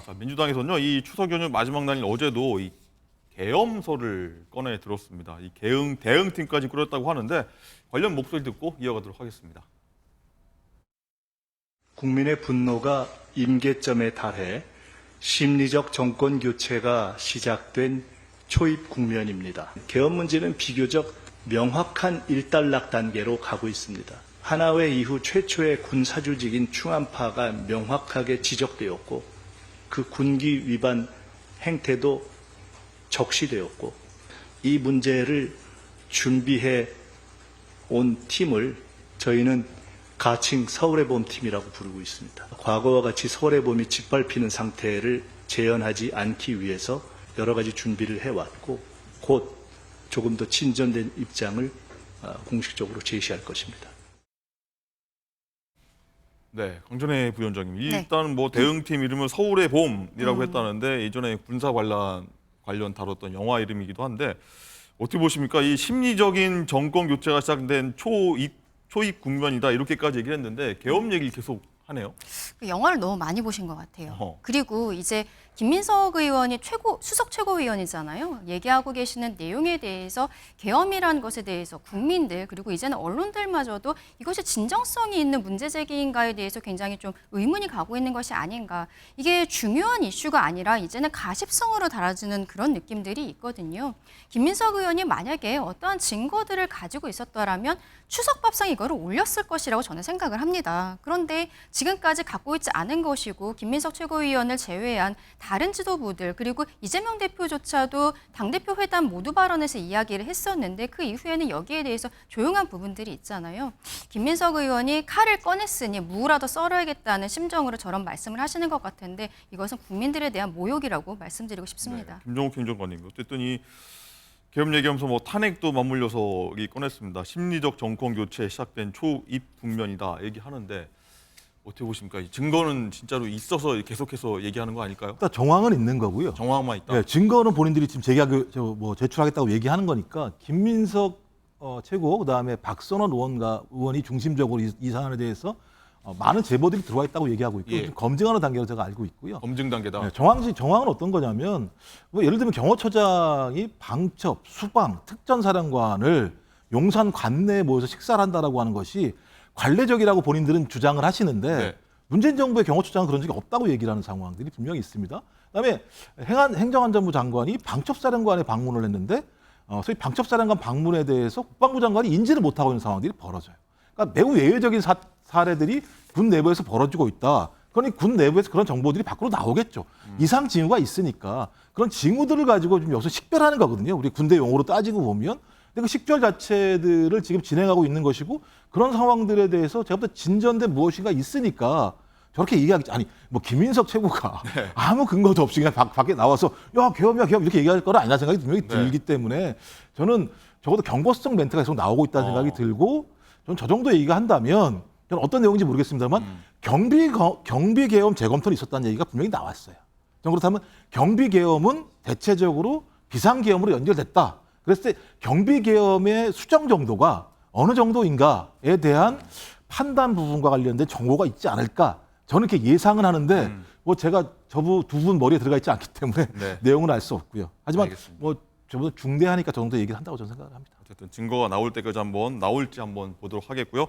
자, 민주당에서는요, 이 추석 연휴 마지막 날인 어제도 이 계엄설을 꺼내 들었습니다. 이 대응팀까지 꾸렸다고 하는데 관련 목소리 듣고 이어가도록 하겠습니다. 국민의 분노가 임계점에 달해 심리적 정권 교체가 시작된 초입 국면입니다. 계엄 문제는 비교적 명확한 일단락 단계로 가고 있습니다. 하나회 이후 최초의 군사조직인 충암파가 명확하게 지적되었고 그 군기 위반 행태도 적시되었고 이 문제를 준비해 온 팀을 저희는 가칭 서울의 봄팀이라고 부르고 있습니다. 과거와 같이 서울의 봄이 짓밟히는 상태를 재현하지 않기 위해서 여러 가지 준비를 해왔고 곧 조금 더 진전된 입장을 공식적으로 제시할 것입니다. 네, 강전혜 부위원장님. 일단 뭐 대응팀 이름은 서울의 봄이라고 했다는데 예전에 군사 관련 다뤘던 영화 이름이기도 한데 어떻게 보십니까? 이 심리적인 정권 교체가 시작된 초입 국면이다 이렇게까지 얘기를 했는데 계엄 얘기를 계속 하네요. 그 영화를 너무 많이 보신 것 같아요. 그리고 이제 김민석 의원이 수석 최고위원이잖아요. 얘기하고 계시는 내용에 대해서 계엄이라는 것에 대해서 국민들 그리고 이제는 언론들마저도 이것이 진정성이 있는 문제 제기인가에 대해서 굉장히 좀 의문이 가고 있는 것이 아닌가. 이게 중요한 이슈가 아니라 이제는 가십성으로 달아지는 그런 느낌들이 있거든요. 김민석 의원이 만약에 어떠한 증거들을 가지고 있었더라면 추석 밥상에 이거를 올렸을 것이라고 저는 생각을 합니다. 그런데 지금까지 갖고 있지 않은 것이고 김민석 최고위원을 제외한 다른 지도부들 그리고 이재명 대표조차도 당대표 회담 모두 발언에서 이야기를 했었는데 그 이후에는 여기에 대해서 조용한 부분들이 있잖아요. 김민석 의원이 칼을 꺼냈으니 무라도 썰어야겠다는 심정으로 저런 말씀을 하시는 것 같은데 이것은 국민들에 대한 모욕이라고 말씀드리고 싶습니다. 네, 김종욱 행정관님. 어쨌든 이 계엄 얘기하면서 뭐 탄핵도 맞물려서 꺼냈습니다. 심리적 정권 교체 시작된 초입 국면이다 얘기하는데 어떻게 보십니까? 이 증거는 진짜로 있어서 계속해서 얘기하는 거 아닐까요? 일단 정황은 있는 거고요. 정황만 있다. 네, 증거는 본인들이 지금 제출하겠다고 얘기하는 거니까 김민석 최고 그다음에 박선원 의원이 중심적으로 이 사안에 대해서 많은 제보들이 들어와 있다고 얘기하고 있고 지금 검증하는 단계로 제가 알고 있고요. 검증 단계다. 네, 정황은 어떤 거냐면 뭐 예를 들면 경호처장이 방첩, 수방, 특전사령관을 용산 관내에 모여서 식사를 한다라고 하는 것이 관례적이라고 본인들은 주장을 하시는데 네. 문재인 정부의 경호처장은 그런 적이 없다고 얘기를 하는 상황들이 분명히 있습니다. 그다음에 행정안전부 장관이 방첩사령관에 방문을 했는데 소위 방첩사령관 방문에 대해서 국방부 장관이 인지를 못하고 있는 상황들이 벌어져요. 그러니까 매우 예외적인 사례들이 군 내부에서 벌어지고 있다. 그러니 군 내부에서 그런 정보들이 밖으로 나오겠죠. 이상 징후가 있으니까 그런 징후들을 가지고 좀 여기서 식별하는 거거든요. 우리 군대 용어로 따지고 보면. 근데 그 식별 자체들을 지금 진행하고 있는 것이고 그런 상황들에 대해서 제가 볼 때 진전된 무엇인가 있으니까 저렇게 얘기하겠지. 아니 뭐 김민석 최고가 아무 근거도 없이 그냥 밖에 나와서 야 계엄이야 계엄 이렇게 얘기할 거는 아니라 생각이 분명히 들기 때문에 저는 적어도 경고성 멘트가 계속 나오고 있다는 생각이 들고 저는 저 정도 얘기가 한다면 저는 어떤 내용인지 모르겠습니다만 경비 계엄 재검토는 있었다는 얘기가 분명히 나왔어요. 그렇다면 경비 계엄은 대체적으로 비상 계엄으로 연결됐다. 그랬을 때 경비 계엄의 수정 정도가 어느 정도인가에 대한 판단 부분과 관련된 정보가 있지 않을까 저는 이렇게 예상은 하는데 뭐 제가 두 분 머리에 들어가 있지 않기 때문에 내용은 알 수 없고요. 하지만 알겠습니다. 뭐 저보다 중대하니까 저 정도 얘기를 한다고 저는 생각을 합니다. 어쨌든 증거가 나올 때까지 나올지 한번 보도록 하겠고요.